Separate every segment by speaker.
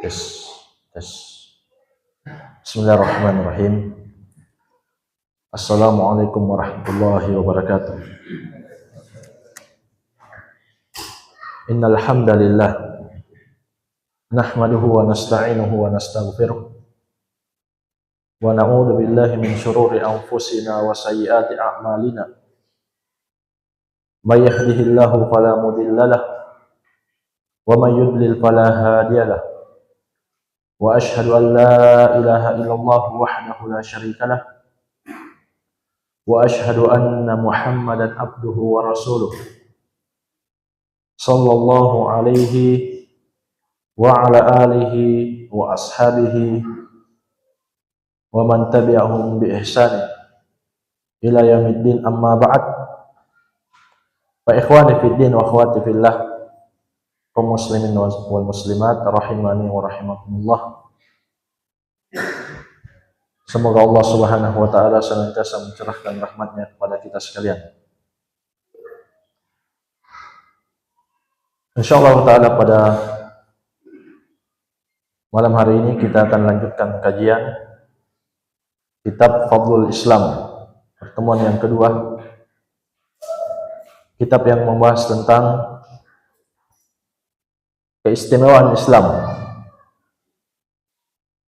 Speaker 1: Tes, tes. Bismillahirrahmanirrahim. Assalamualaikum warahmatullahi wabarakatuh. Innal hamdalillah nahmaduhu wa nasta'inuhu wa nastaghfiruh wa na'udzu billahi min shururi anfusina wa sayyiati a'malina. May yahdihillahu fala mudilla lahu wa may yudlil fala hadiyalah. Wa ashhadu an la ilaha illallah wahdahu la syarika lah wa ashhadu anna Muhammadan abduhu wa rasuluh sallallahu alaihi wa ala alihi wa ashabihi wa man tabi'ahum bi ihsan ila yaumiddin, amma ba'd. Fa ikhwani fid din wa akhwati fillah, kaum muslimin wal muslimat rahimani wa rahimakumullah. Semoga Allah Subhanahu wa taala senantiasa mencurahkan rahmatnya kepada kita sekalian. Insyaallah taala pada malam hari ini kita akan lanjutkan kajian kitab Fadlul Islam, pertemuan yang kedua. Kitab yang membahas tentang keistimewaan Islam.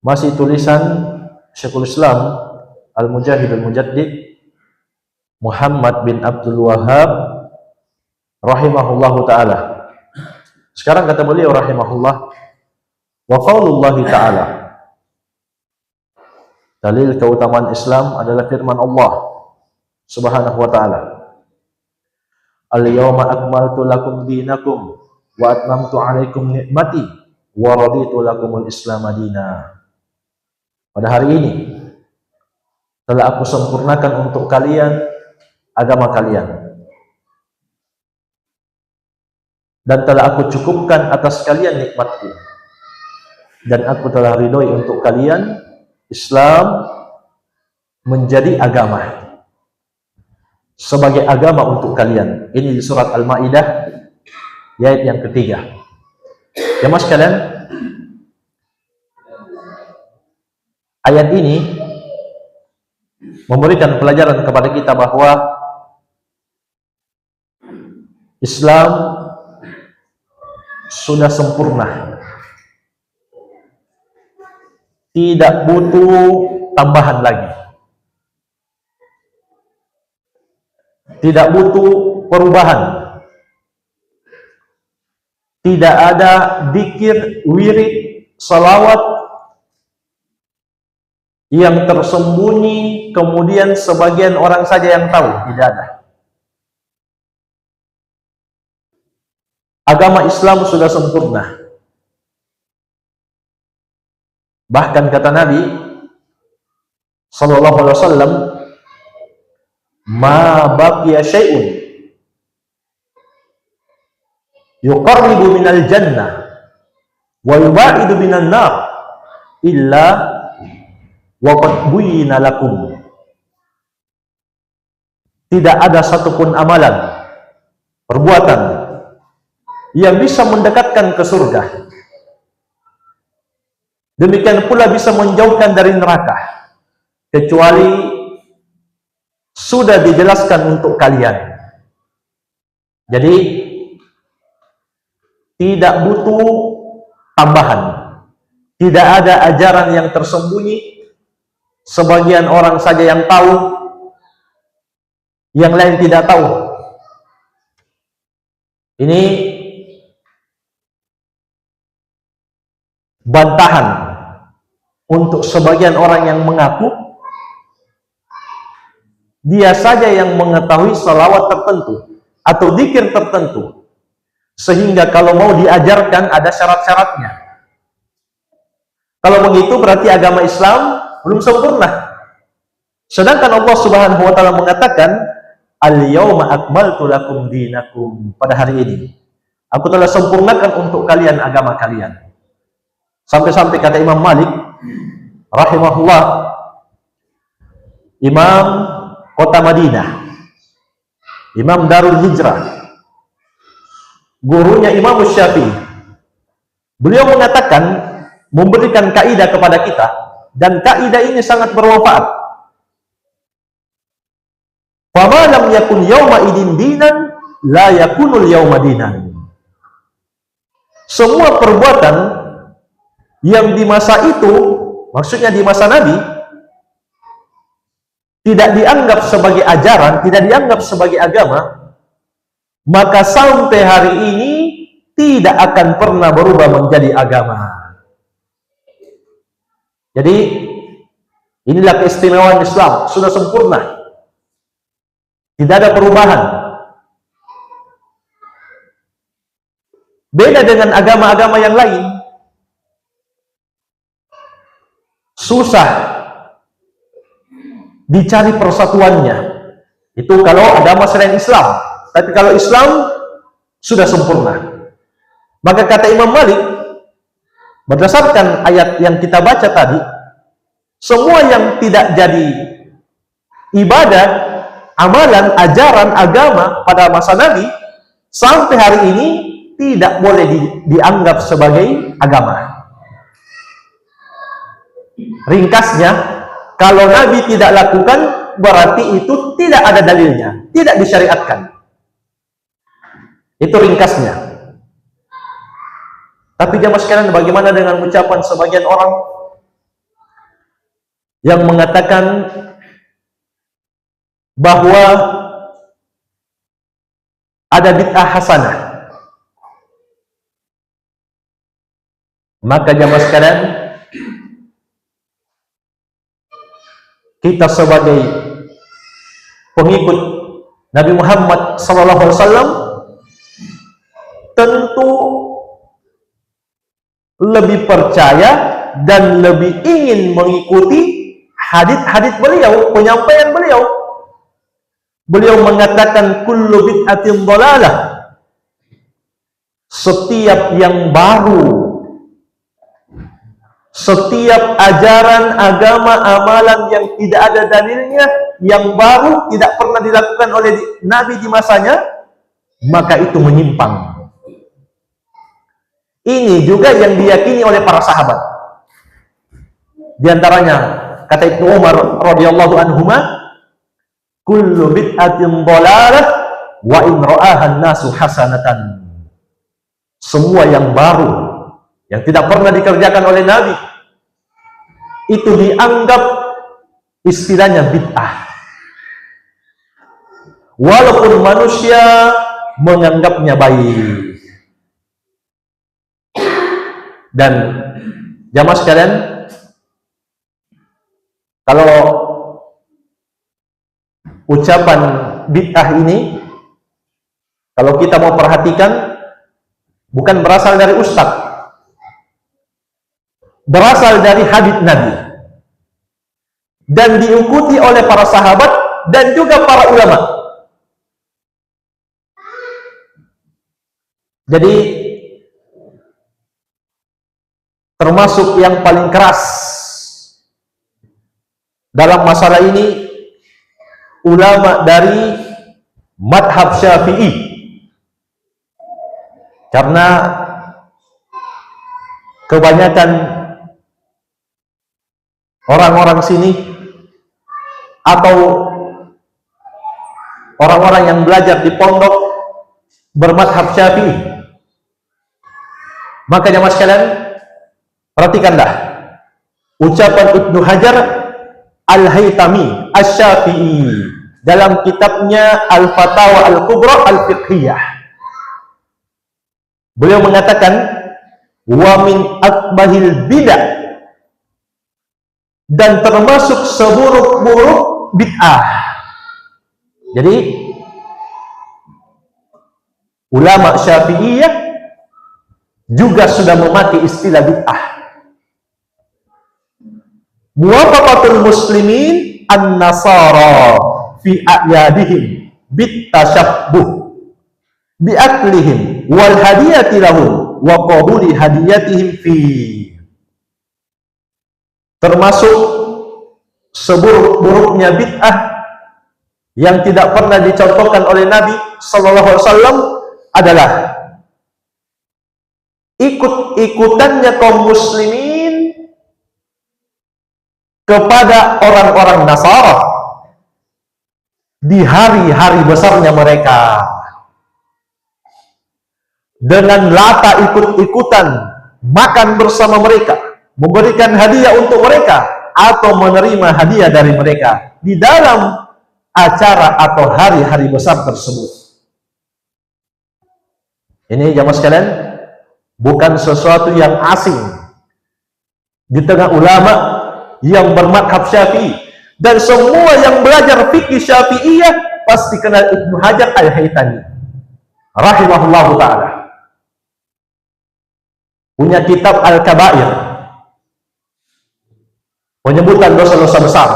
Speaker 1: Masih tulisan Syekhul Islam Al-Mujahid Al-Mujaddid Muhammad bin Abdul Wahhab rahimahullahu ta'ala. Sekarang kata beliau rahimahullah, wa qaulullahi ta'ala, dalil keutamaan Islam adalah firman Allah Subhanahu wa ta'ala, al-yawma akmaltu lakum dinakum wa atmamtu alaikum ni'mati wa raditu lakumul Islam madina. Pada hari ini telah aku sempurnakan untuk kalian agama kalian, dan telah aku cukupkan atas kalian nikmatku, dan aku telah ridhoi untuk kalian Islam menjadi agama, sebagai agama untuk kalian. Ini di surat Al-Maidah ayat yang ketiga. Ya mas kalian, ayat ini memberikan pelajaran kepada kita bahwa Islam sudah sempurna, tidak butuh tambahan lagi, tidak butuh perubahan, tidak ada dzikir, wirid, salawat yang tersembunyi kemudian sebagian orang saja yang tahu. Tidak ada. Agama Islam sudah sempurna. Bahkan kata Nabi sallallahu alaihi wasallam, ma baqiya syai'un yuqarribu minal jannah wa yubaidu minan nar illa waqad buyyina lakum. Tidak ada satupun amalan, perbuatan yang bisa mendekatkan ke surga, demikian pula bisa menjauhkan dari neraka, kecuali sudah dijelaskan untuk kalian. Jadi tidak butuh tambahan, tidak ada ajaran yang tersembunyi, sebagian orang saja yang tahu, yang lain tidak tahu. Ini bantahan untuk sebagian orang yang mengaku dia saja yang mengetahui salawat tertentu atau dzikir tertentu, sehingga kalau mau diajarkan ada syarat-syaratnya. Kalau begitu berarti agama Islam belum sempurna. Sedangkan Allah Subhanahu wa taala mengatakan, al-yauma akmaltu lakum dinakum, pada hari ini aku telah sempurnakan untuk kalian agama kalian. Sampai-sampai kata Imam Malik rahimahullah, Imam kota Madinah, Imam Darul Hijrah, gurunya Imam Syafi'i, beliau mengatakan memberikan kaidah kepada kita, dan kaidah ini sangat bermanfaat. Fama lam yakun yauma idin dinan la yakunul yauma dinan. Semua perbuatan yang di masa itu, maksudnya di masa Nabi, tidak dianggap sebagai ajaran, tidak dianggap sebagai agama, maka sampai hari ini tidak akan pernah berubah menjadi agama. Jadi inilah keistimewaan Islam, sudah sempurna, tidak ada perubahan. Beda dengan agama-agama yang lain, susah dicari persatuannya. Itu kalau agama selain Islam. Tapi kalau Islam sudah sempurna. Maka kata Imam Malik, berdasarkan ayat yang kita baca tadi, semua yang tidak jadi ibadah, amalan, ajaran, agama pada masa Nabi, sampai hari ini tidak boleh dianggap sebagai agama. Ringkasnya, kalau Nabi tidak lakukan, berarti itu tidak ada dalilnya, tidak disyariatkan. Itu ringkasnya. Tapi jamaah sekalian, bagaimana dengan ucapan sebagian orang yang mengatakan bahwa ada bid'ah hasanah? Maka jamaah sekalian, kita sebagai pengikut Nabi Muhammad SAW tentu lebih percaya dan lebih ingin mengikuti hadits-hadits beliau, penyampaian beliau. Beliau mengatakan kullu bid'atin dhalalah, setiap yang baru, setiap ajaran agama, amalan yang tidak ada dalilnya, yang baru, tidak pernah dilakukan oleh Nabi di masanya, maka itu menyimpang. Ini juga yang diyakini oleh para sahabat. Di antaranya kata Ibnu Umar radhiyallahu anhuma, kullu bid'atin dhalalah wa in ra'aha an-nasu hasanatan. Semua yang baru, yang tidak pernah dikerjakan oleh Nabi, itu dianggap istilahnya bid'ah, walaupun manusia menganggapnya baik. Dan jamaah sekalian, kalau ucapan bid'ah ini, kalau kita mau perhatikan, bukan berasal dari ustadz, berasal dari hadits Nabi, dan diikuti oleh para sahabat dan juga para ulama. Jadi termasuk yang paling keras dalam masalah ini ulama dari madhab Syafi'i, karena kebanyakan orang-orang sini atau orang-orang yang belajar di pondok bermadhab Syafi'i. Maka jamaah sekalian, perhatikanlah ucapan Ibnu Hajar Al-Haytami Asy-Syafi'i dalam kitabnya Al-Fatawa Al-Kubra Al-Fiqhiyah. Beliau mengatakan, wa min akbahil bid'ah, dan termasuk seburuk-buruk bid'ah. Jadi ulama Syafi'iyah juga sudah memakai istilah bid'ah. Muwafaqatul muslimin an-nasara fi a'yadihim bitashabbuh biaklihim wal hadiyati lahum wa qabuli hadiyatihim fi. Termasuk seburuk-buruknya bid'ah yang tidak pernah dicontohkan oleh Nabi sallallahu alaihi wasallam adalah ikut-ikutannya kaum muslimin kepada orang-orang Nasara di hari-hari besarnya mereka, dengan lata ikut-ikutan makan bersama mereka, memberikan hadiah untuk mereka atau menerima hadiah dari mereka di dalam acara atau hari-hari besar tersebut. Ini jamaah sekalian, bukan sesuatu yang asing di tengah ulama yang bermadhab Syafi'i, dan semua yang belajar fikih Syafi'iyah pasti kenal Ibnu Hajar Al-Haytami rahimahullahu ta'ala. Punya kitab Al-Kabair, penyebutan dosa-dosa besar.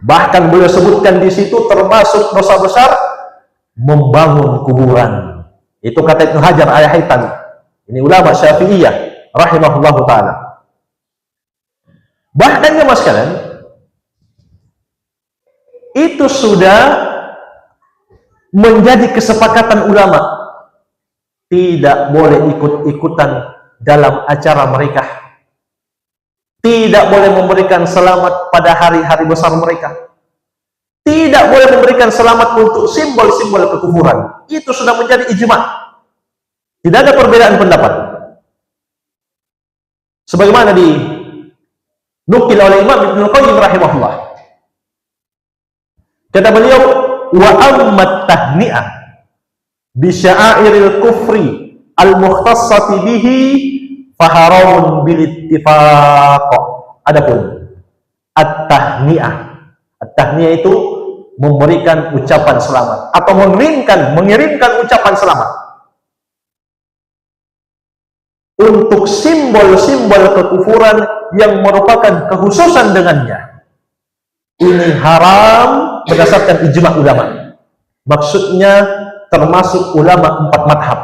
Speaker 1: Bahkan beliau sebutkan di situ termasuk dosa besar membangun kuburan. Itu kata Ibnu Hajar Al-Haytami. Ini ulama Syafi'iyah rahimahullahu ta'ala. Bahkan ya mas kalian, itu sudah menjadi kesepakatan ulama, tidak boleh ikut-ikutan dalam acara mereka, tidak boleh memberikan selamat pada hari-hari besar mereka, tidak boleh memberikan selamat untuk simbol-simbol kekufuran. Itu sudah menjadi ijma', tidak ada perbedaan pendapat, sebagaimana dinukil oleh Imam Ibnu Qayyim rahimahullah. Kata beliau, wa ammat tahni'ah bi sya'airil kufri al-mukhtassati bihi faharamun bil ittifaq. Adapun at-tahni'ah, at-tahni'ah itu memberikan ucapan selamat atau mengirimkan ucapan selamat untuk simbol-simbol kekufuran yang merupakan kekhususan dengannya. Ini haram berdasarkan ijma' ulama. Maksudnya termasuk ulama 4 madhab,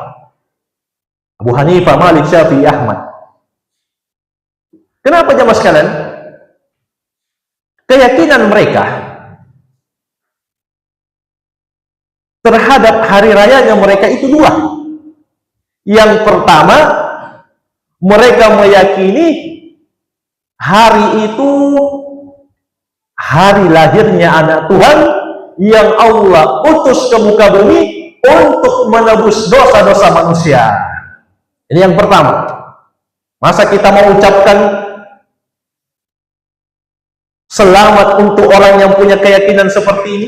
Speaker 1: Abu Hanifah, Malik, Syafi'i, Ahmad. Kenapa jamaah sekalian? Keyakinan mereka terhadap hari rayanya mereka itu 2. Yang pertama, mereka meyakini hari itu hari lahirnya anak Tuhan yang Allah utus ke muka bumi untuk menebus dosa-dosa manusia. Ini yang pertama. Masa kita mau ucapkan selamat untuk orang yang punya keyakinan seperti ini,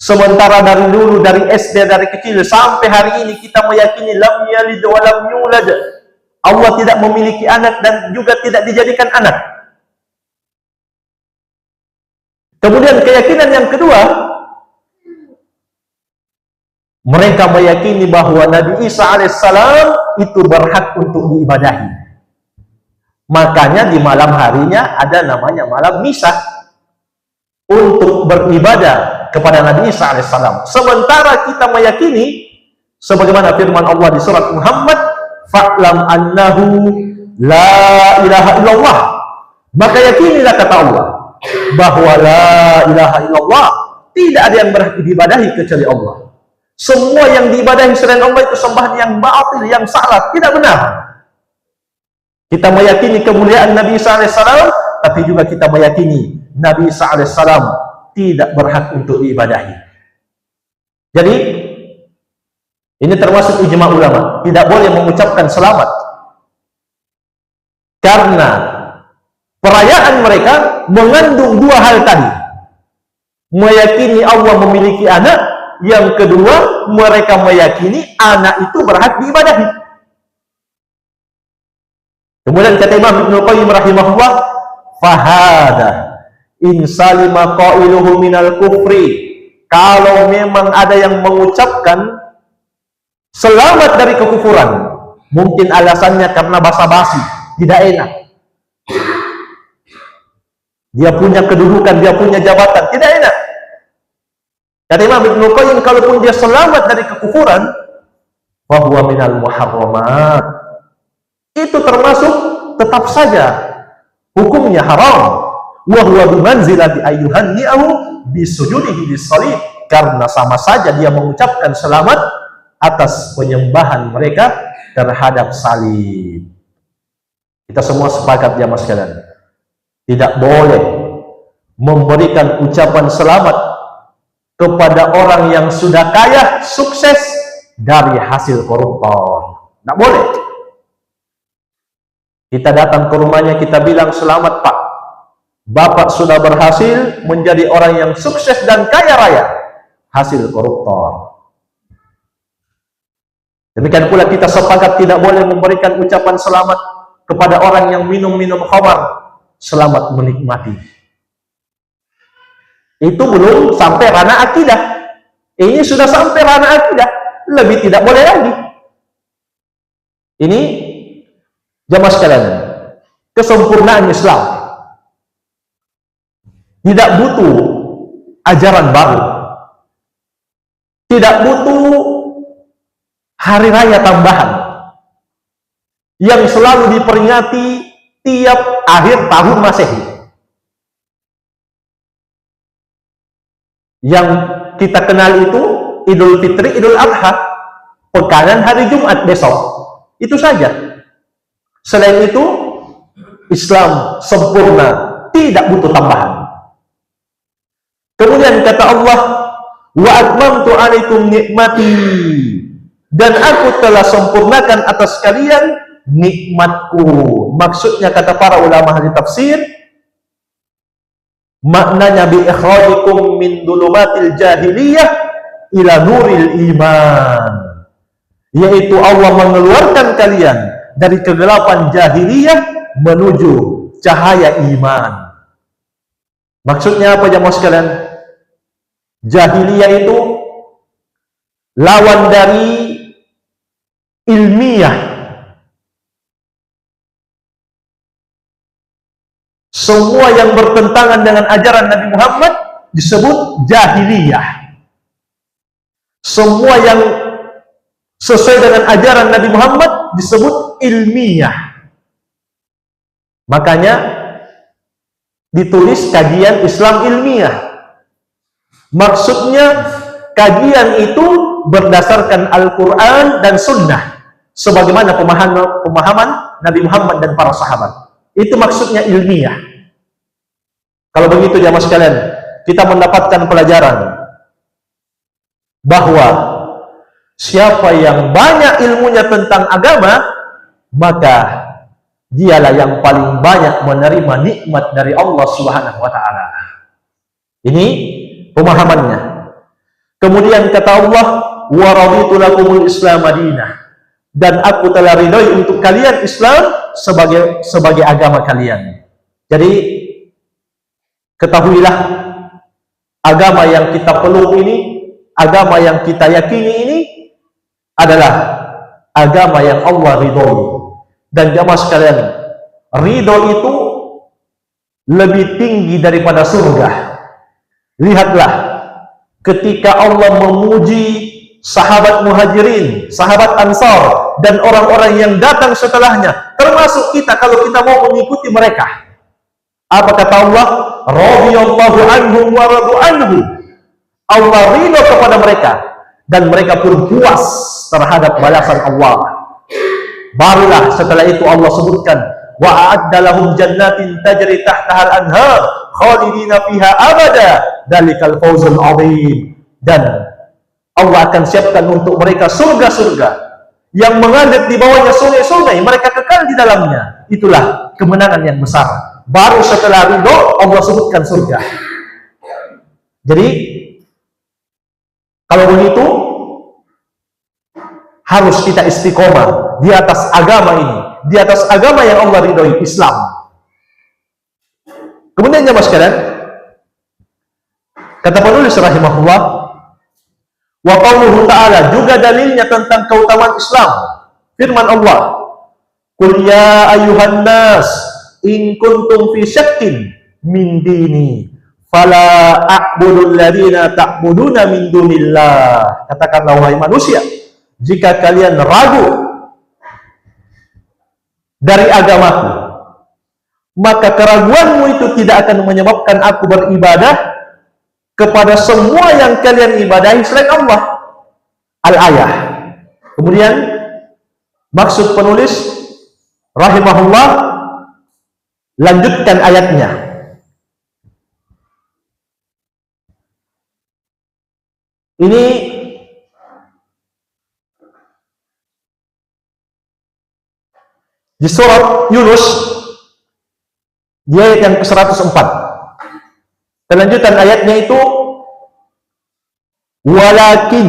Speaker 1: sementara dari dulu, dari SD, dari kecil sampai hari ini kita meyakini lam yalid wa lam yulad, Allah tidak memiliki anak dan juga tidak dijadikan anak. Kemudian keyakinan yang kedua, mereka meyakini bahwa Nabi Isa alaihissalam itu berhak untuk diibadahi. Makanya di malam harinya ada namanya malam misa untuk beribadah kepada Nabi Isa alaihissalam. Sementara kita meyakini sebagaimana firman Allah di surat Muhammad, fa'lam annahu la ilaha illallah. Maka yakinilah, kata Allah, bahwa la ilaha illallah, tidak ada yang berhak diibadahi kecuali Allah. Semua yang diibadahi selain Allah itu sembahan yang batil, yang salah, tidak benar. Kita meyakini kemuliaan Nabi Isa alaihissalam, tapi juga kita meyakini Nabi Isa alaihissalam tidak berhak untuk diibadahi. Jadi ini termasuk ijma' ulama, tidak boleh mengucapkan selamat karena perayaan mereka mengandung 2 hal tadi. Meyakini Allah memiliki anak, yang kedua mereka meyakini anak itu berhak diibadahi. Kemudian kata Imam Ibnu Qayyim rahimahullah, fahada in salima qailuhu minal kufri. Kalau memang ada yang mengucapkan selamat dari kekufuran, mungkin alasannya karena basa-basi, tidak enak, dia punya kedudukan, dia punya jabatan, tidak enak. Kata Imam Ibnu Qayyim, kalaupun dia selamat dari kekufuran, fahuwa minal muharramat, itu termasuk tetap saja hukumnya haram. Wa huwa bimanzilati ayyuhanni'ahu bisujudihi lis-salib, karena sama saja dia mengucapkan selamat atas penyembahan mereka terhadap salib. Kita semua sepakat ya mas sekalian, tidak boleh memberikan ucapan selamat kepada orang yang sudah kaya, sukses dari hasil koruptor. Tidak boleh. Kita datang ke rumahnya, kita bilang, selamat Pak, Bapak sudah berhasil menjadi orang yang sukses dan kaya raya, hasil koruptor. Demikian pula kita sepakat tidak boleh memberikan ucapan selamat kepada orang yang minum-minum khamar, selamat menikmati. Itu belum sampai ranah akidah. Ini sudah sampai ranah akidah, lebih tidak boleh lagi. Ini jamaah sekalian, kesempurnaan Islam. Tidak butuh ajaran baru, tidak butuh hari raya tambahan yang selalu diperingati tiap akhir tahun Masehi. Yang kita kenal itu Idul Fitri, Idul Adha, pekanan hari Jumat besok. Itu saja. Selain itu, Islam sempurna, tidak butuh tambahan. Kemudian kata Allah, wa atmamtu alaikum nikmati, dan aku telah sempurnakan atas kalian nikmatku. Maksudnya kata para ulama ahli tafsir, maknanya bi ikhrajikum min dulumatil jahiliyah ila nuril iman, yaitu Allah mengeluarkan kalian dari kegelapan jahiliyah menuju cahaya iman. Maksudnya apa jamaah sekalian? Jahiliyah itu lawan dari ilmiah. Semua yang bertentangan dengan ajaran Nabi Muhammad disebut jahiliyah. Semua yang sesuai dengan ajaran Nabi Muhammad disebut ilmiah. Makanya ditulis kajian Islam ilmiah. Maksudnya kajian itu berdasarkan Al-Quran dan Sunnah, sebagaimana pemahaman Nabi Muhammad dan para sahabat. Itu maksudnya ilmiah. Kalau begitu jamaah sekalian, kita mendapatkan pelajaran bahwa siapa yang banyak ilmunya tentang agama, maka dialah yang paling banyak menerima nikmat dari Allah Subhanahu wa taala. Ini pemahamannya. Kemudian kata Allah, wa raditu lakumul Islam madinah, dan aku telah ridhoi untuk kalian Islam sebagai agama kalian. Jadi ketahuilah, agama yang kita peluk ini, agama yang kita yakini ini adalah agama yang Allah ridhoi. Dan jamaah sekalian, ridho itu lebih tinggi daripada surga. Lihatlah, ketika Allah memuji sahabat muhajirin, sahabat ansar, dan orang-orang yang datang setelahnya, termasuk kita kalau kita mau mengikuti mereka. Apa kata Allah? Radhiyallahu anhum wa radu anhu. Allah ridho kepada mereka dan mereka pun puas terhadap balasan Allah. Barulah setelah itu Allah sebutkan, wa a'adda lahum jannatin tajri tahtaha al-anhar khalidina fiha abada dzalikal fawzul 'adzim. Dan Allah akan siapkan untuk mereka surga-surga yang mengalir di bawahnya sungai-sungai, mereka kekal di dalamnya. Itulah kemenangan yang besar. Baru setelah ridho Allah sebutkan surga. Jadi kalau begitu harus kita istiqomah di atas agama ini, di atas agama yang Allah ridhoi, Islam. Kemudian jemaah sekalian, kata penulis rahimahullah, wa qauluhu ta'ala, juga dalilnya tentang keutamaan Islam, firman Allah, qul ya ayyuhan nas in kuntum fi syakkin min dini fala a'budul ladina ta'buduna min dunillah. Katakanlah wahai manusia, jika kalian ragu dari agamaku, maka keraguanmu itu tidak akan menyebabkan aku beribadah kepada semua yang kalian ibadahi selain Allah. Al-ayah. Kemudian maksud penulis rahimahullah, Lanjutkan ayatnya. Ini di surat Yunus di ayat yang ke-104. Kelanjutan ayatnya itu, walakin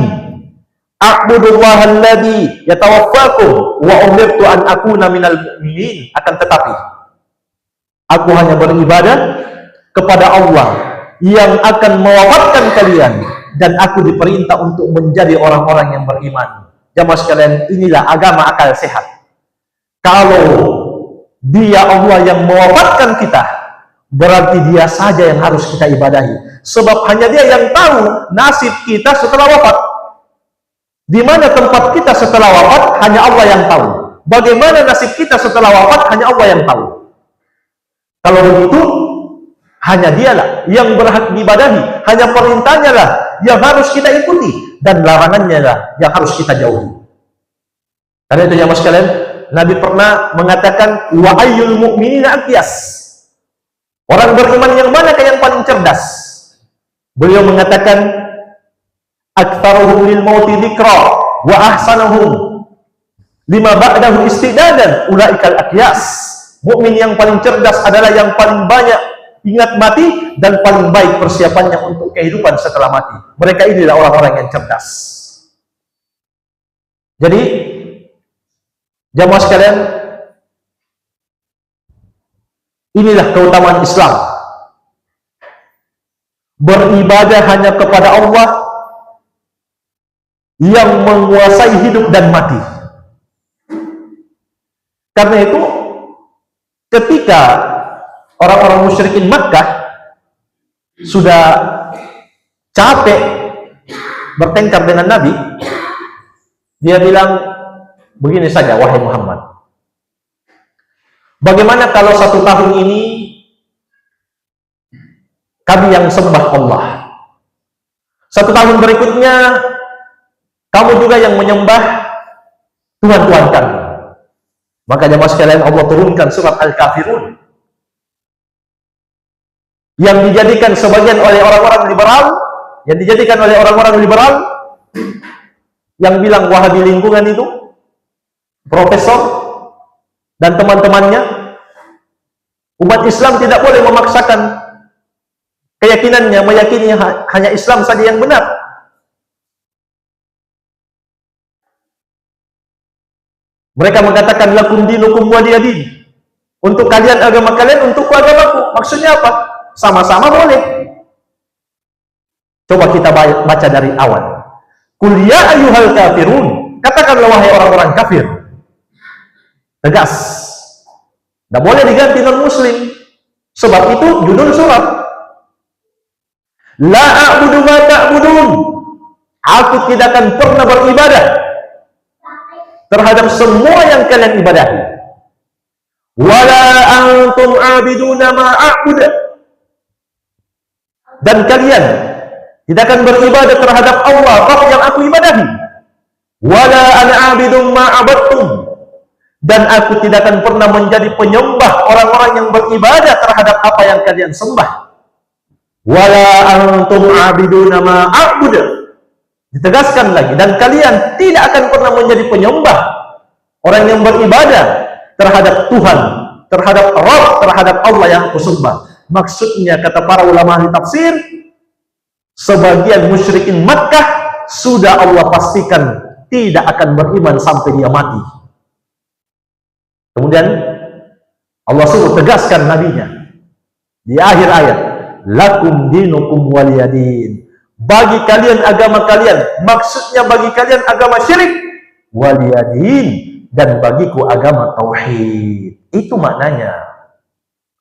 Speaker 1: a'budullaha alladhi yatawaffakum wa umirtu an akuna minal mu'minin. Akan tetapi aku hanya beribadah kepada Allah yang akan mewafatkan kalian, dan aku diperintah untuk menjadi orang-orang yang beriman. Jamaah sekalian, inilah agama akal sehat. Kalau dia Allah yang mewafatkan kita, berarti dia saja yang harus kita ibadahi. Sebab hanya dia yang tahu nasib kita setelah wafat. Di mana tempat kita setelah wafat, hanya Allah yang tahu. Bagaimana nasib kita setelah wafat, hanya Allah yang tahu. Kalau begitu, hanya dialah yang berhak diibadahi. Hanya perintahnya lah yang harus kita ikuti, dan larangannya lah yang harus kita jauhi. Karena itu jamaah sekalian, Nabi pernah mengatakan, wa ayyul mu'minina aqyas. Orang beriman yang manakah yang paling cerdas? Beliau mengatakan, aktsaruhum lil mauti dzikra wa ahsanuhum lima ba'dahu istidadan ulaikal aqyas. Mukmin yang paling cerdas adalah yang paling banyak ingat mati dan paling baik persiapannya untuk kehidupan setelah mati. Mereka inilah orang-orang yang cerdas. Jadi jamaah sekalian, inilah keutamaan Islam. Beribadah hanya kepada Allah yang menguasai hidup dan mati. Karena itu, ketika orang-orang musyrikin Makkah sudah capek bertengkar dengan Nabi, dia bilang, begini saja wahai Muhammad, bagaimana kalau 1 tahun ini kami yang sembah Allah, 1 tahun berikutnya kamu juga yang menyembah Tuhan-Tuhan kami. Maka jamaah sekalian, Allah turunkan surat Al-Kafirun yang dijadikan sebagian oleh orang-orang liberal, yang bilang Wahabi lingkungan itu, profesor dan teman-temannya, umat Islam tidak boleh memaksakan keyakinannya, meyakini hanya Islam saja yang benar. Mereka mengatakan lakum dinukum waliyadin. Untuk kalian agama kalian, untukku agamaku. Maksudnya apa? Sama-sama boleh. Coba kita baca dari awal. Qul ya ayyuhal kafirun. Katakanlah wahai orang-orang kafir. Tegas. Tidak boleh diganti non-muslim. Sebab itu judul surat. La a'budu ma ta'budun. Aku tidak akan pernah beribadah terhadap semua yang kalian ibadahi. Wala antum abiduna ma a'bud. Dan kalian tidak akan beribadah terhadap Allah yang aku ibadahi. Wala ana abidum ma abadtum. Dan aku tidak akan pernah menjadi penyembah orang-orang yang beribadah terhadap apa yang kalian sembah. Wala antum abiduna ma a'bud. Ditegaskan lagi, dan kalian tidak akan pernah menjadi penyembah orang yang beribadah terhadap Tuhan, terhadap Rabb, terhadap Allah yang aku sembah. Maksudnya, kata para ulama ahli tafsir, sebagian musyrikin Makkah sudah Allah pastikan tidak akan beriman sampai dia mati. Kemudian Allah suruh tegaskan nabinya di akhir ayat, lakum dinukum waliyadin. Bagi kalian agama kalian, maksudnya bagi kalian agama syirik, waliyadin, dan bagiku agama tauhid. Itu maknanya.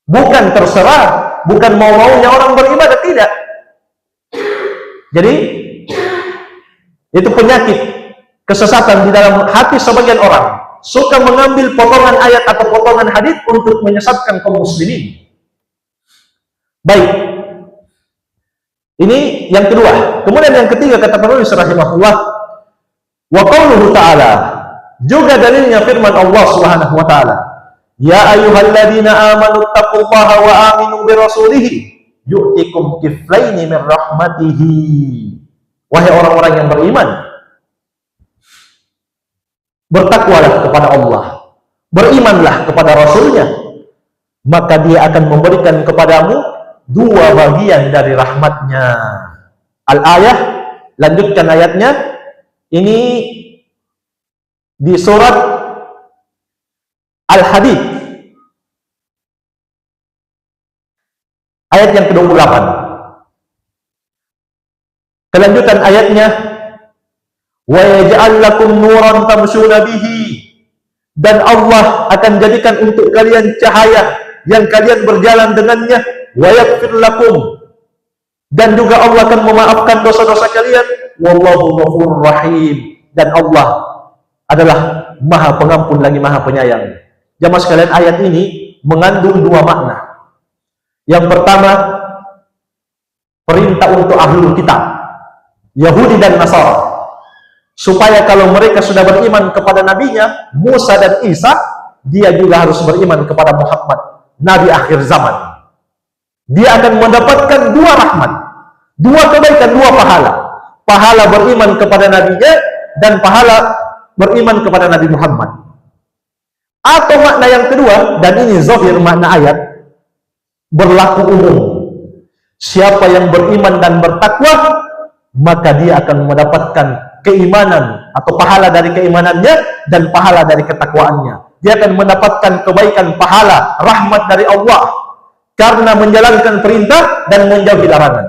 Speaker 1: Bukan terserah, bukan mau-maunya orang beribadah, tidak. Jadi itu penyakit kesesatan di dalam hati sebagian orang, suka mengambil potongan ayat atau potongan hadis untuk menyesatkan kaum muslimin. Baik. Ini yang kedua. Kemudian yang ketiga, kata penulis rahimahullah, wa qauluhu ta'ala, juga dalilnya firman Allah Subhanahu wa taala, Ya ayyuhalladzina amanu taqullaha wa aminu birasulihi yu'tikum kiflaini min rahmatihi. Wahai orang-orang yang beriman, bertakwalah kepada Allah, berimanlah kepada Rasulnya, maka dia akan memberikan kepadamu dua bagian dari rahmatnya. Al-ayah, lanjutkan ayatnya. Ini di surat Al-Hadid, ayat yang ke-28. Kelanjutan ayatnya, wa yaj'al lakum nuran tamshuna bihi, dan Allah akan jadikan untuk kalian cahaya yang kalian berjalan dengannya, wa yaghfir lakum, dan juga Allah akan memaafkan dosa-dosa kalian, wallahu ghafurur rahim, dan Allah adalah Maha Pengampun lagi Maha Penyayang. Jamaah sekalian, ayat ini mengandung dua makna. Yang pertama, perintah untuk ahlul kitab, Yahudi dan Nasara, supaya kalau mereka sudah beriman kepada nabinya Musa dan Isa, dia juga harus beriman kepada Muhammad, nabi akhir zaman. Dia akan mendapatkan dua rahmat, dua kebaikan, dua pahala. Pahala beriman kepada nabinya dan pahala beriman kepada Nabi Muhammad. Atau makna yang kedua, dan ini zahir makna ayat, berlaku umum. Siapa yang beriman dan bertakwa, maka dia akan mendapatkan keimanan atau pahala dari keimanannya dan pahala dari ketakwaannya. Dia akan mendapatkan kebaikan, pahala, rahmat dari Allah karena menjalankan perintah dan menjauhi larangan.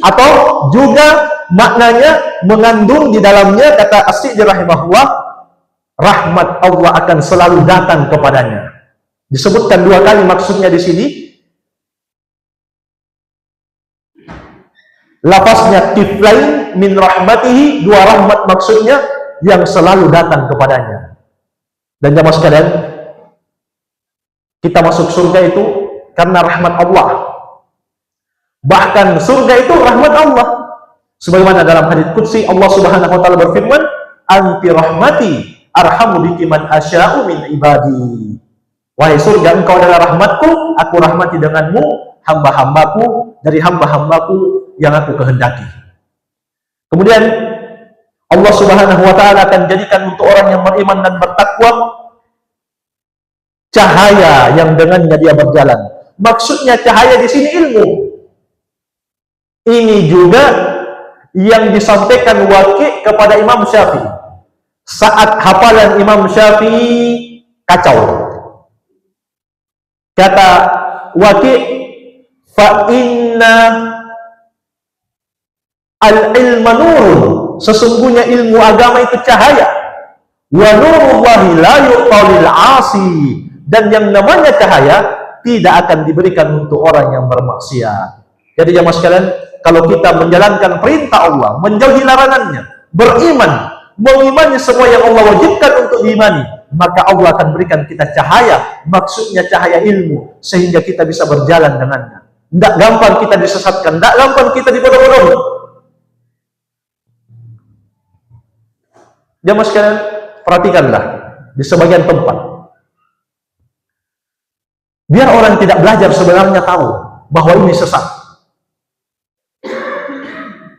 Speaker 1: Atau juga maknanya mengandung di dalamnya, kata As-Sa'di rahimahullah, rahmat Allah akan selalu datang kepadanya. Disebutkan dua kali maksudnya di sini. Lafaznya kiflain min rahmatihi, dua rahmat maksudnya yang selalu datang kepadanya. Dan jamaah sekalian, kita masuk surga itu karena rahmat Allah. Bahkan surga itu rahmat Allah. Sebagaimana dalam hadits qudsi Allah Subhanahu wa taala berfirman, "Anti rahmati arhamu biki man asya'u min ibadi." Wahai surga, engkau adalah rahmatku, aku rahmati denganmu hamba-hambaku dari hamba-hambaku yang aku kehendaki. Kemudian Allah Subhanahu wa taala akan jadikan untuk orang yang beriman dan bertakwa cahaya yang dengannya dia berjalan. Maksudnya cahaya di sini ilmu. Ini juga yang disampaikan Waqi' kepada Imam Syafi'i saat hafalan Imam Syafi'i kacau. Kata Waqi', fa inna al-ilma nurun, sesungguhnya ilmu agama itu cahaya, wa nurullahi la yu'talil 'asi, dan yang namanya cahaya tidak akan diberikan untuk orang yang bermaksiat. Jadi jamaah sekalian, kalau kita menjalankan perintah Allah, menjauhi larangannya, beriman, mengimani semua yang Allah wajibkan untuk diimani, maka Allah akan berikan kita cahaya, maksudnya cahaya ilmu, sehingga kita bisa berjalan dengannya. Tidak gampang kita disesatkan, tidak gampang kita dibodoh-bodohi. Jamaah sekalian, perhatikanlah di sebagian tempat, biar orang tidak belajar sebenarnya tahu bahwa ini sesat.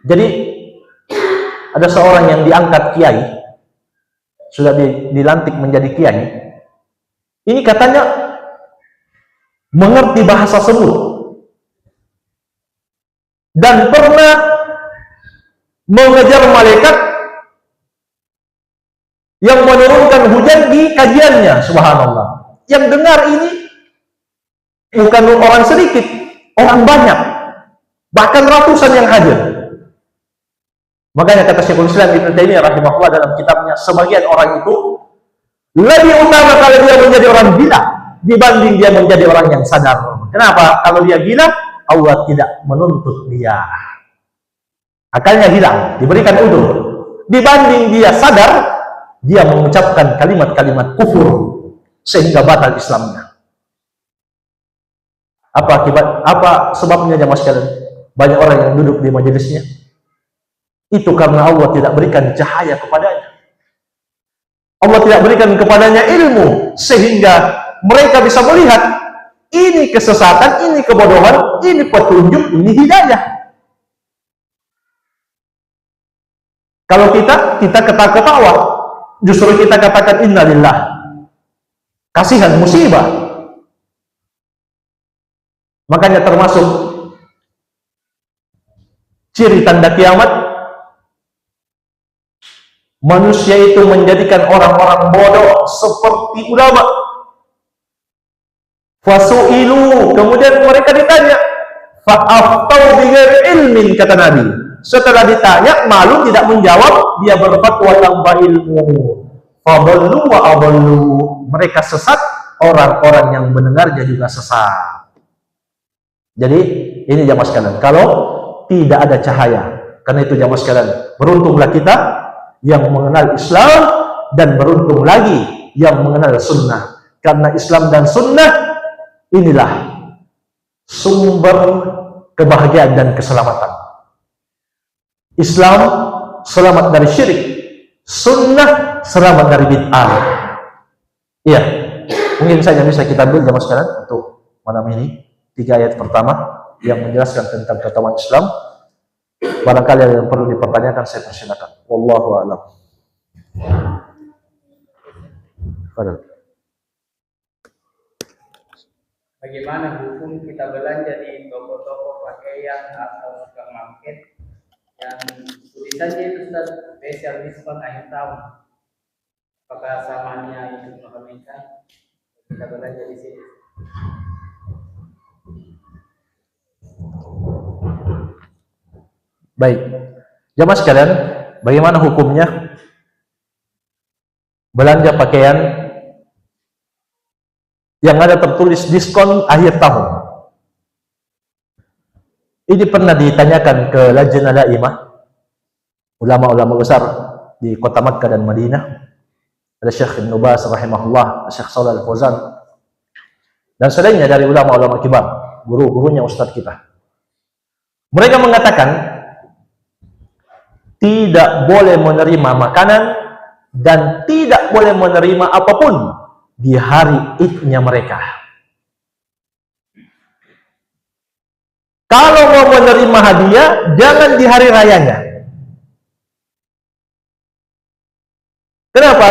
Speaker 1: Jadi ada seorang yang diangkat kiai, sudah dilantik menjadi kiai. Ini katanya mengerti bahasa semut dan pernah mengejar malaikat yang menurunkan hujan di kajiannya. Subhanallah. Yang dengar ini bukan orang sedikit, orang banyak, bahkan ratusan yang hadir. Makanya kata Syekhul Islam Ibnu Taimiyah rahimahullah dalam kitabnya, sebagian orang itu lebih utama kalau dia menjadi orang gila dibanding dia menjadi orang yang sadar. Kenapa? Kalau dia gila, Allah tidak menuntut dia, akalnya hilang, diberikan udzur. Dibanding dia sadar, dia mengucapkan kalimat-kalimat kufur sehingga batal Islamnya. Apa akibat? Apa sebabnya jamaah sekalian? Banyak orang yang duduk di majelisnya itu karena Allah tidak berikan cahaya kepadanya. Allah tidak berikan kepadanya ilmu sehingga mereka bisa melihat ini kesesatan, ini kebodohan, ini petunjuk, ini hidayah. Kalau kita ketawa, justru kita katakan innalillah. Kasihan, musibah. Makanya termasuk ciri tanda kiamat, manusia itu menjadikan orang-orang bodoh seperti ulama. Fasu'ilu, kemudian mereka ditanya, fa'aftau bighairi ilmin, kata Nabi. Setelah ditanya, malu tidak menjawab, dia berfatwa tanpa ilmu. Fadallu wa adallu, mereka sesat, orang-orang yang mendengarnya juga sesat. Jadi ini jamaah sekalian, kalau tidak ada cahaya, karena itu jamaah sekalian, beruntunglah kita yang mengenal Islam, dan beruntung lagi yang mengenal sunnah, karena Islam dan sunnah inilah sumber kebahagiaan dan keselamatan. Islam selamat dari syirik, sunnah selamat dari bid'ah. Iya, mungkin saja bisa kita ambil jamaah sekalian untuk malam ini 3 ayat pertama yang menjelaskan tentang keutamaan Islam. Barangkali ada yang perlu dipertanyakan, saya persilakan. Wallahu a'lam.
Speaker 2: Bagaimana hukum kita belanja di toko-toko pakaian atau supermarket yang tulisannya itu spesial diskon akhir tahun? Apakah samanya itu mengaminkan kita belanja di sini?
Speaker 1: Baik, jamaah sekalian, bagaimana hukumnya belanja pakaian yang ada tertulis diskon akhir tahun? Ini pernah ditanyakan ke Lajnah Daimah, ulama-ulama besar di kota Makkah dan Madinah. Ada Syekh Ibn Baz rahimahullah, Syekh Shalih Al-Fauzan, dan selainnya dari ulama-ulama kibar, guru-gurunya ustadz kita. Mereka mengatakan tidak boleh menerima makanan dan tidak boleh menerima apapun di hari Id-nya mereka. Kalau mau menerima hadiah, jangan di hari rayanya. Kenapa?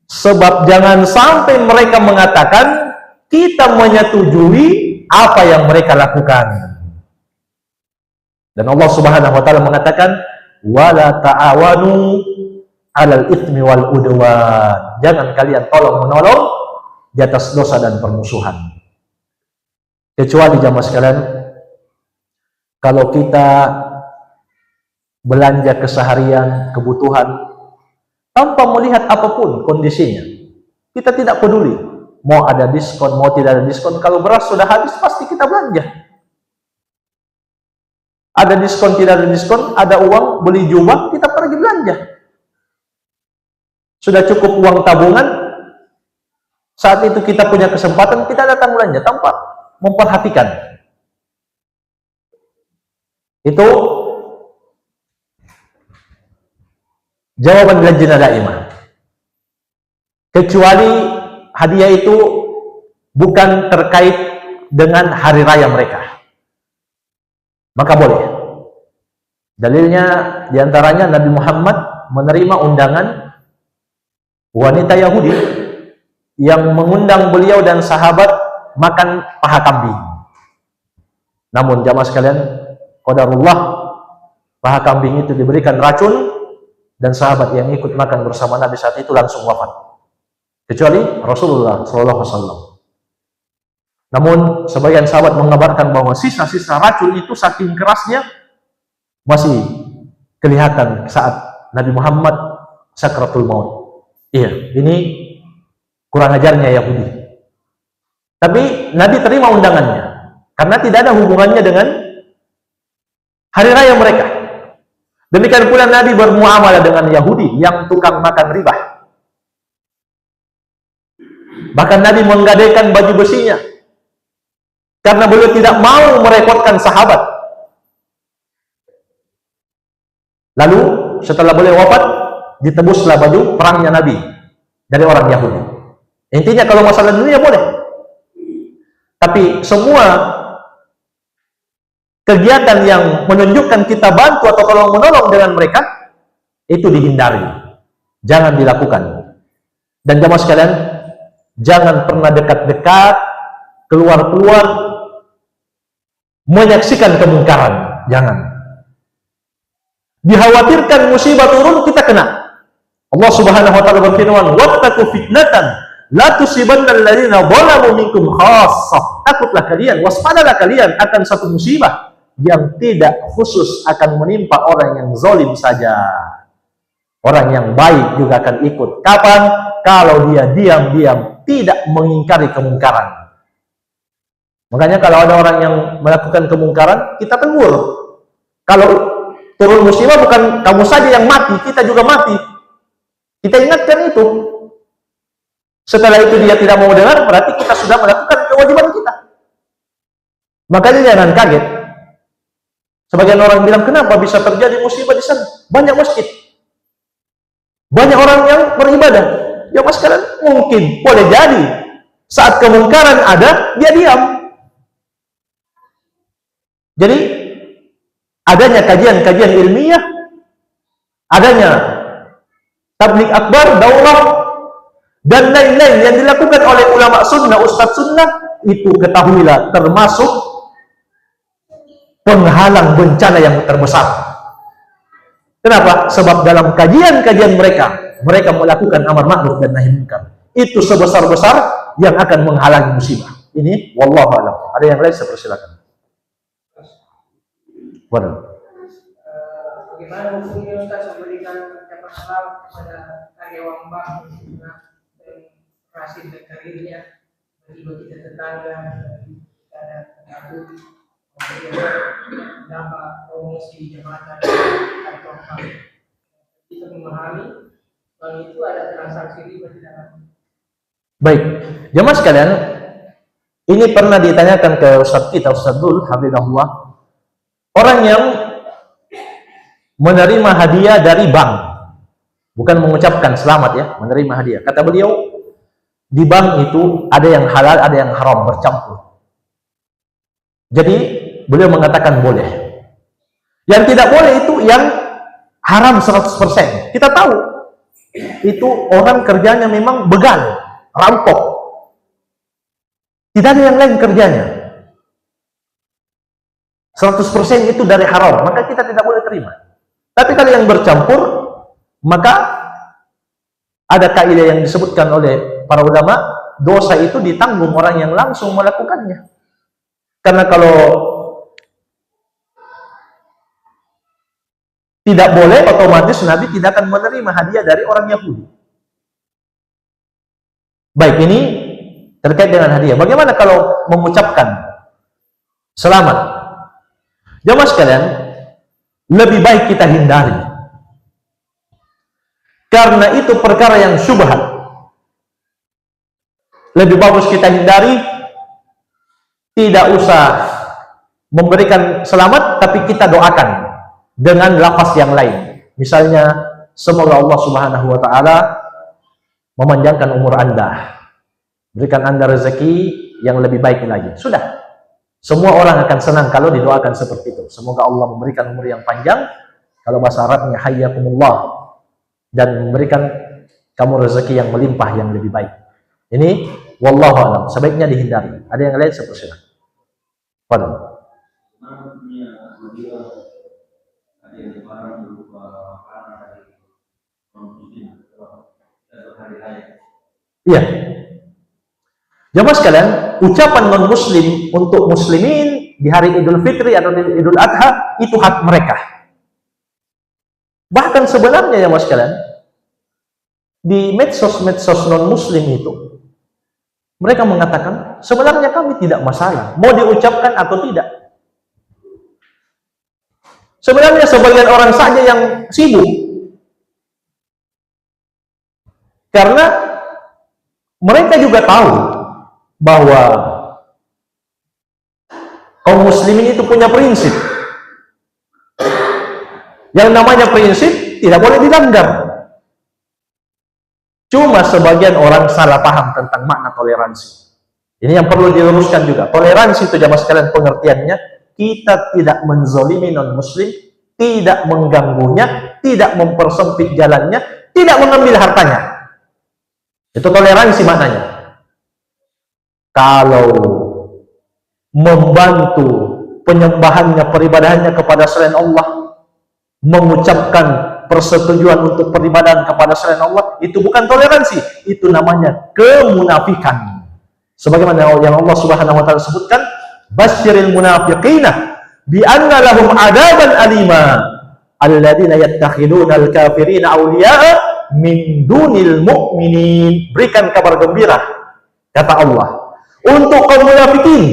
Speaker 1: Sebab jangan sampai mereka mengatakan kita menyetujui apa yang mereka lakukan. Dan Allah Subhanahu wa taala mengatakan, wala ta'awanu 'alal itsmi wal udwan. Jangan kalian tolong-menolong di atas dosa dan permusuhan. Kecuali jamaah sekalian, kalau kita belanja keseharian, kebutuhan tanpa melihat apapun kondisinya, kita tidak peduli mau ada diskon, mau tidak ada diskon. Kalau beras sudah habis, pasti kita belanja. Ada diskon, tidak ada diskon, ada uang, beli jubah, kita pergi belanja. Sudah cukup uang tabungan, saat itu kita punya kesempatan, kita datang belanja tanpa memperhatikan. Itu jawaban Lajnah Daimah. Kecuali hadiah itu bukan terkait dengan hari raya mereka, maka boleh. Dalilnya diantaranya Nabi Muhammad menerima undangan wanita Yahudi yang mengundang beliau dan sahabat makan paha kambing. Namun jamaah sekalian, qadarullah, paha kambing itu diberikan racun dan sahabat yang ikut makan bersama Nabi saat itu langsung wafat. Kecuali Rasulullah SAW. Namun sebagian sahabat mengabarkan bahwa sisa-sisa racun itu saking kerasnya masih kelihatan saat Nabi Muhammad sakratul maut. Iya, ini kurang ajarnya Yahudi. Tapi Nabi terima undangannya karena tidak ada hubungannya dengan hari raya mereka. Demikian pula Nabi bermuamalah dengan Yahudi yang tukang makan riba. Bahkan Nabi menggadaikan baju besinya karena beliau tidak mau merepotkan sahabat. Lalu setelah beliau wafat, ditebuslah baju perangnya Nabi dari orang Yahudi. Intinya kalau masalah dunia boleh. Tapi semua kegiatan yang menunjukkan kita bantu atau tolong menolong dengan mereka itu dihindari. Jangan dilakukan. Dan jamaah sekalian, jangan pernah dekat-dekat, keluar-keluar menyaksikan kemungkaran. Jangan. Dikhawatirkan musibah turun, kita kena. Allah Subhanahu wa taala berfirman, "Wattaqu fitnatan la tusibanna alladziina zalamu minkum khassah." Takutlah kalian, waspadalah kalian akan satu musibah yang tidak khusus akan menimpa orang yang zalim saja. Orang yang baik juga akan ikut. Kapan? Kalau dia diam-diam tidak mengingkari kemungkaran. Makanya kalau ada orang yang melakukan kemungkaran, kita tegur. Kalau turun musibah bukan kamu saja yang mati, kita juga mati. Kita ingatkan itu. Setelah itu dia tidak mau dengar, berarti kita sudah melakukan kewajiban kita. Makanya jangan kaget. Sebagian orang bilang, kenapa bisa terjadi musibah di sana? Banyak masjid. Banyak orang yang beribadah. Ya mas kalian, mungkin, boleh jadi. Saat kemungkaran ada, dia diam. Jadi, adanya kajian-kajian ilmiah, adanya tabligh akbar, daurah, dan lain-lain yang dilakukan oleh ulama sunnah, ustadz sunnah, itu ketahuilah termasuk penghalang bencana yang terbesar. Kenapa? Sebab dalam kajian-kajian mereka melakukan amar ma'ruf dan nahi munkar. Itu sebesar-besar yang akan menghalangi musibah. Ini wallahu a'lam. Ada yang lain, saya persilakan.
Speaker 2: Bagaimana hukumnya Ustaz memberikan ucapan salam kepada karyawan bank dan rasid dan karirnya, bagi kita tetangga, ada pengaku, kemudian dapat promosi jabatan kantor bank. Kita memahami bank itu ada transaksi riba di dalamnya.
Speaker 1: Baik, jemaah sekalian, ini pernah ditanyakan ke Ustaz kita, Ustaz Dul, Habibullah. Orang yang menerima hadiah dari bank, bukan mengucapkan selamat ya, menerima hadiah. Kata beliau, di bank itu ada yang halal, ada yang haram, bercampur. Jadi beliau mengatakan boleh. Yang tidak boleh itu yang haram 100%. Kita tahu itu orang kerjanya memang begal, rampok. Tidak ada yang lain kerjanya. 100% itu dari haram, maka kita tidak boleh terima. Tapi kalau yang bercampur, maka ada kaidah yang disebutkan oleh para ulama, dosa itu ditanggung orang yang langsung melakukannya. Karena kalau tidak boleh, otomatis Nabi tidak akan menerima hadiah dari orang Yahudi. Baik, ini terkait dengan hadiah. Bagaimana kalau mengucapkan selamat? Jamaah sekalian, lebih baik kita hindari. Karena itu perkara yang syubhat. Lebih bagus kita hindari, tidak usah memberikan selamat, tapi kita doakan dengan lafaz yang lain. Misalnya, semoga Allah Subhanahu wa taala memanjangkan umur Anda, berikan Anda rezeki yang lebih baik lagi. Sudah. Semua orang akan senang kalau didoakan seperti itu. Semoga Allah memberikan umur yang panjang, kalau bahasa Arabnya hayyakumullah, dan memberikan kamu rezeki yang melimpah yang lebih baik. Ini wallahu a'lam, sebaiknya dihindari. Ada yang lain, saya persilakan. Pardon. Iya. Jamaah sekalian, ucapan non-muslim untuk muslimin di hari Idul Fitri atau di Idul Adha itu hak mereka. Bahkan sebenarnya jamaah sekalian, di medsos-medsos non-muslim itu mereka mengatakan sebenarnya kami tidak masalah mau diucapkan atau tidak. Sebenarnya sebagian orang saja yang sibuk, karena mereka juga tahu bahwa kaum muslimin itu punya prinsip. Yang namanya prinsip tidak boleh dilanggar. Cuma sebagian orang salah paham tentang makna toleransi. Ini yang perlu diluruskan juga. Toleransi itu jamaah sekalian pengertiannya, kita tidak menzolimi non-muslim, tidak mengganggunya, tidak mempersempit jalannya, tidak mengambil hartanya. Itu toleransi maknanya. Kalau membantu penyembahannya, peribadahannya kepada selain Allah, mengucapkan persetujuan untuk peribadahan kepada selain Allah, itu bukan toleransi, itu namanya kemunafikan. Sebagaimana yang Allah Subhanahu wa taala sebutkan, basyiril munafiqina bi anna lahum adaban alima alladzina yattakhiduna al-kafirina awliya'a min dunil mu'minin. Berikan kabar gembira, kata Allah, untuk kaum munafikin.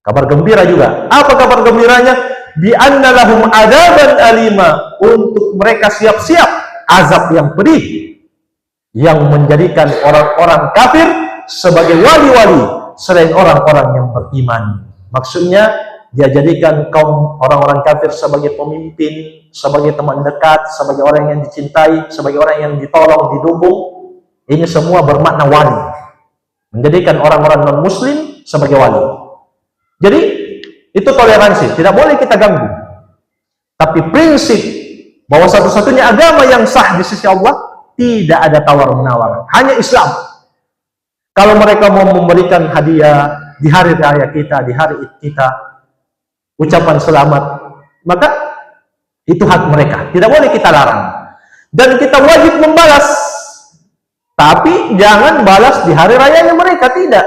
Speaker 1: Kabar gembira juga. Apa kabar gembiranya? Bi anna lahum adaban alima, untuk mereka siap-siap azab yang pedih yang menjadikan orang-orang kafir sebagai wali-wali selain orang-orang yang beriman. Maksudnya dia jadikan kaum orang-orang kafir sebagai pemimpin, sebagai teman dekat, sebagai orang yang dicintai, sebagai orang yang ditolong, didukung. Ini semua bermakna wali. Menjadikan orang-orang non-muslim sebagai wali. Jadi itu toleransi, tidak boleh kita ganggu. Tapi prinsip bahwa satu-satunya agama yang sah di sisi Allah, tidak ada tawar-menawar, hanya Islam. Kalau mereka mau memberikan hadiah di hari raya kita, di hari Id kita, ucapan selamat, maka itu hak mereka, tidak boleh kita larang. Dan kita wajib membalas, tapi jangan balas di hari rayanya mereka, tidak.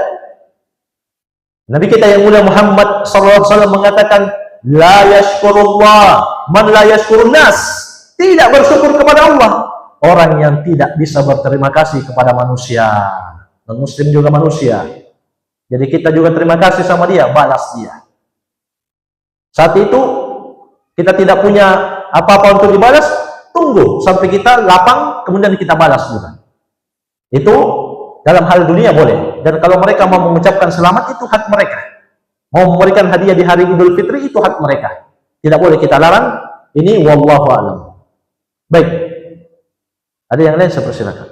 Speaker 1: Nabi kita yang mulia Muhammad SAW mengatakan, la yashkurullah man la yashkurun nas. Tidak bersyukur kepada Allah orang yang tidak bisa berterima kasih kepada manusia. Dan muslim juga manusia. Jadi kita juga terima kasih sama dia, balas dia. Saat itu kita tidak punya apa-apa untuk dibalas, tunggu sampai kita lapang, kemudian kita balas juga. Itu dalam hal dunia boleh. Dan kalau mereka mau mengucapkan selamat, itu hak mereka. Mau memberikan hadiah di hari Idul Fitri, itu hak mereka. Tidak boleh kita larang. Ini wallahu a'lam. Baik. Ada yang lain, saya persilakan.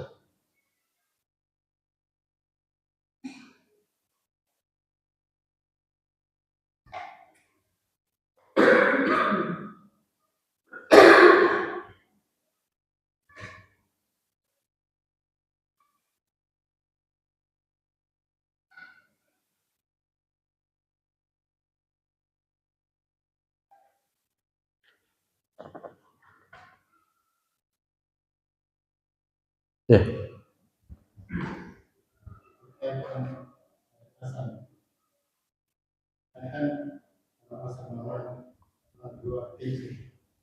Speaker 1: Ya.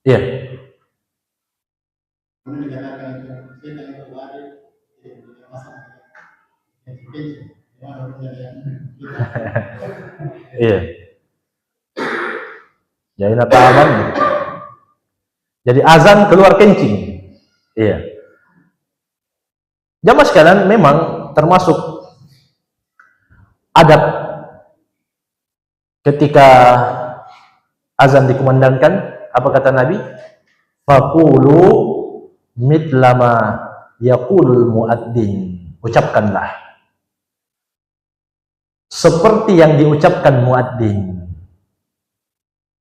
Speaker 1: Ya. Iya. Jadi nataman. Jadi azan keluar kencing. Iya. Jamaah sekalian, memang termasuk adab ketika azan dikumandangkan, apa kata Nabi? Faqulu mitlama yaqulul muadzin. Ucapkanlah seperti yang diucapkan muadzin.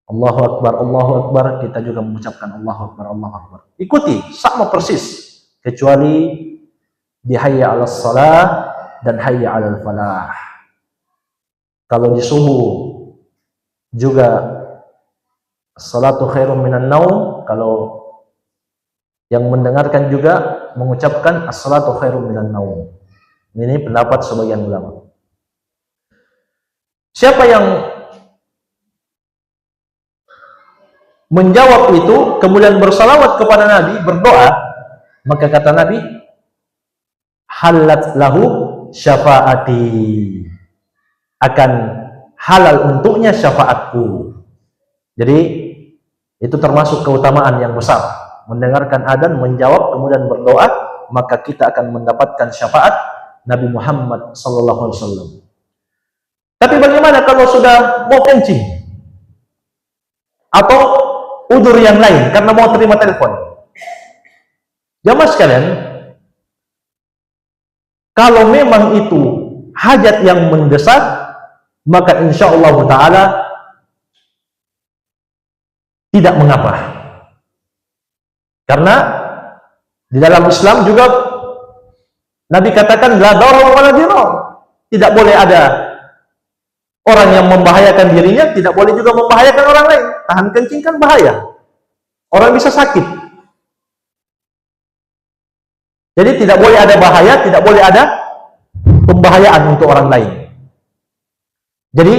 Speaker 1: Allahu Akbar, Allahu Akbar, kita juga mengucapkan Allahu Akbar, Allahu Akbar. Ikuti, sama persis. Kecuali di hayya 'alas shalah dan hayya 'alal falah. Kalau di subuh juga salatu khairum minan naum, kalau yang mendengarkan juga mengucapkan as-salatu khairum minan naum. Ini pendapat sebagian ulama. Siapa yang menjawab itu kemudian bersalawat kepada Nabi, berdoa, maka kata Nabi, halat lahu syafaati, akan halal untuknya syafaatku. Jadi itu termasuk keutamaan yang besar. Mendengarkan adzan, menjawab, kemudian berdoa, maka kita akan mendapatkan syafaat Nabi Muhammad SAW. Tapi bagaimana kalau sudah mau kencing atau udzur yang lain karena mau terima telepon? Jamaah sekalian, Kalau memang itu hajat yang mendesak, maka insya Allah Ta'ala tidak mengapa. Karena di dalam Islam juga Nabi katakan la darar wa la dirar. Tidak boleh ada orang yang membahayakan dirinya, tidak boleh juga membahayakan orang lain. Tahan kencing kan bahaya. Orang bisa sakit. Jadi tidak boleh ada bahaya, tidak boleh ada pembahayaan untuk orang lain. Jadi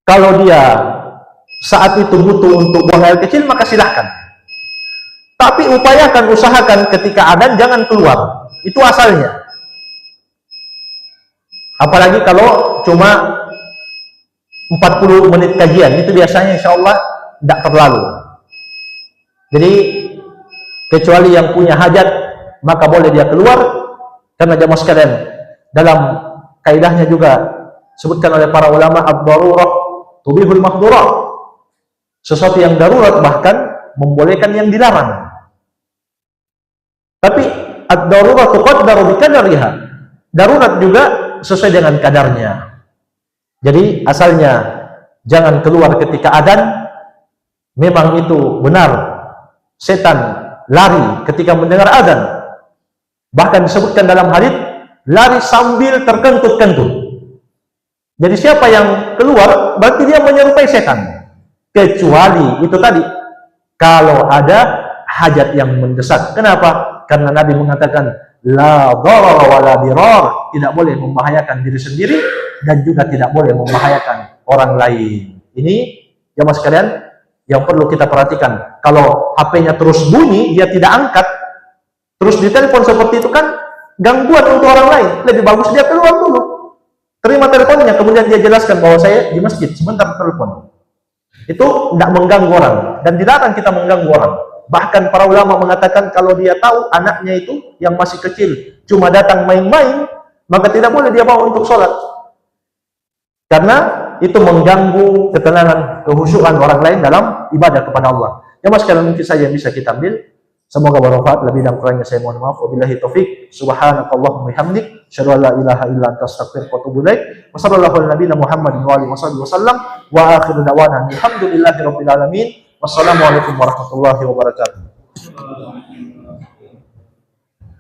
Speaker 1: kalau dia saat itu butuh untuk buang air kecil, maka silahkan. Tapi usahakan ketika adzan jangan keluar. Itu asalnya. Apalagi kalau cuma 40 menit kajian, itu biasanya insya Allah tidak terlalu. Jadi kecuali yang punya hajat, maka boleh dia keluar. Karena jamaah sekalian, dalam kaidahnya juga sebutkan oleh para ulama, ad-darurah tubihul mahdurah. Sesuatu yang darurat bahkan membolehkan yang dilarang. Tapi ad-darurah tuqaddaru biqadariha. Darurat juga sesuai dengan kadarnya. Jadi asalnya jangan keluar ketika adzan. Memang itu benar. Setan lari ketika mendengar adzan. Bahkan disebutkan dalam hadits, lari sambil terkentut-kentut. Jadi siapa yang keluar berarti dia menyerupai setan. Kecuali itu tadi, kalau ada hajat yang mendesak. Kenapa? Karena Nabi mengatakan la darar wa la dirar, tidak boleh membahayakan diri sendiri dan juga tidak boleh membahayakan orang lain. Ini jamaah sekalian yang perlu kita perhatikan. Kalau HP-nya terus bunyi, dia tidak angkat, terus ditelepon seperti itu kan gangguan untuk orang lain. Lebih bagus dia keluar dulu, terima teleponnya, kemudian dia jelaskan bahwa saya di masjid, sebentar telepon. Itu tidak mengganggu orang, dan dilarang kita mengganggu orang. Bahkan para ulama mengatakan kalau dia tahu anaknya itu yang masih kecil cuma datang main-main, maka tidak boleh dia bawa untuk sholat, karena itu mengganggu ketenangan, kehusyuan orang lain dalam ibadah kepada Allah. Ya mas, sekalian mungkin saja yang bisa kita ambil. Semoga bermanfaat. Lebih dan kurangnya saya mohon maaf. Wabillahi taufik. Subhanakallahumma bihamdik, asyhadu an la ilaha illa anta, astaghfiruka wa atubu ilaik. Wa sallallahu ala nabiyyina Muhammadin wa alihi wasallam. Wa akhiru da'wana alhamdulillahi rabbil alamin. Wassalamualaikum warahmatullahi wabarakatuh.